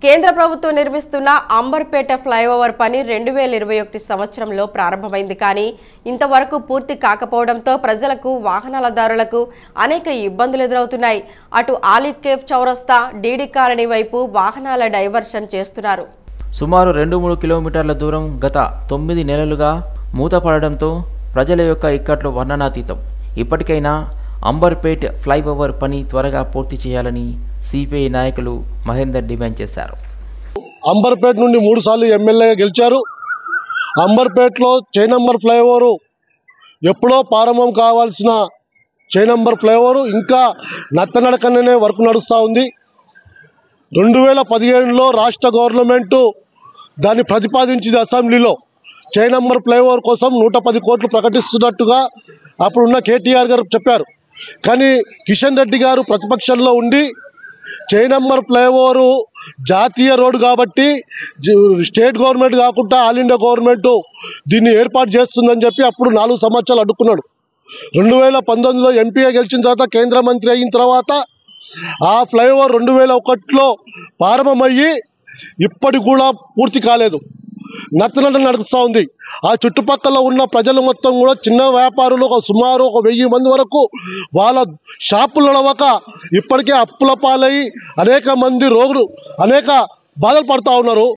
కేంద్ర ప్రభుత్వం నిర్మిస్తున్న అంబర్పేట ఫ్లైఓవర్ పని 2021 సంవత్సరంలో ప్రారంభమైంది కానీ ఇంతవరకు పూర్తి కాకపోవడంతో ప్రజలకు వాహనాలదారులకు అనేక ఇబ్బందులు ఎదురవుతున్నాయి. అటు ఆలికేఫ్ చౌరస్తా డీడీ కాలనీ వైపు వాహనాల డైవర్షన్ చేస్తున్నారు. సుమారు 2-3 కిలోమీటర్ల దూరం గత 9 నెలలుగా మూతపడడంతో ప్రజల యొక్క ఇక్కట్లు వర్ణనాతీతం. ఇప్పటికైనా అంబర్పేట్ ఫ్లైఓవర్ పని త్వరగా పూర్తి చేయాలని సిపిఐ నాయకులు మహేందర్ డిమాండ్ చేశారు. అంబర్పేట్ నుండి 3 సార్లు ఎమ్మెల్యేగా గెలిచారు. అంబర్పేట్లో చైనంబర్ ఫ్లైఓవర్ ఎప్పుడో ప్రారంభం కావాల్సిన చైనంబర్ ఫ్లైఓవర్ ఇంకా నత్తనడకనే వర్క్ నడుస్తూ ఉంది. 2017లో రాష్ట్ర గవర్నమెంటు దాన్ని ప్రతిపాదించింది అసెంబ్లీలో. చైనంబర్ ఫ్లైఓవర్ కోసం 110 కోట్లు ప్రకటిస్తున్నట్టుగా అప్పుడున్న కేటీఆర్ గారు చెప్పారు. కానీ కిషన్ రెడ్డి గారు ప్రతిపక్షంలో ఉండి చైనంబర్ ఫ్లైఓవర్ జాతీయ రోడ్డు కాబట్టి స్టేట్ గవర్నమెంట్ కాకుండా ఆల్ ఇండియా గవర్నమెంట్ దీన్ని ఏర్పాటు చేస్తుందని చెప్పి అప్పుడు 4 సంవత్సరాలు అడ్డుకున్నాడు. 2019లో ఎంపీగా గెలిచిన తర్వాత కేంద్ర మంత్రి అయిన తర్వాత ఆ ఫ్లైఓవర్ 2001లో ప్రారంభమయ్యి ఇప్పటికి కూడా పూర్తి కాలేదు. నత్తనడ నడుస్తూ ఉంది. ఆ చుట్టుపక్కల ఉన్న ప్రజలు మొత్తం కూడా చిన్న వ్యాపారులు సుమారు 1000 మంది వరకు వాళ్ళ షాపులు నడవక ఇప్పటికే అప్పుల పాలయ్యి అనేక మంది రోగులు అనేక బాధలు పడుతూ ఉన్నారు.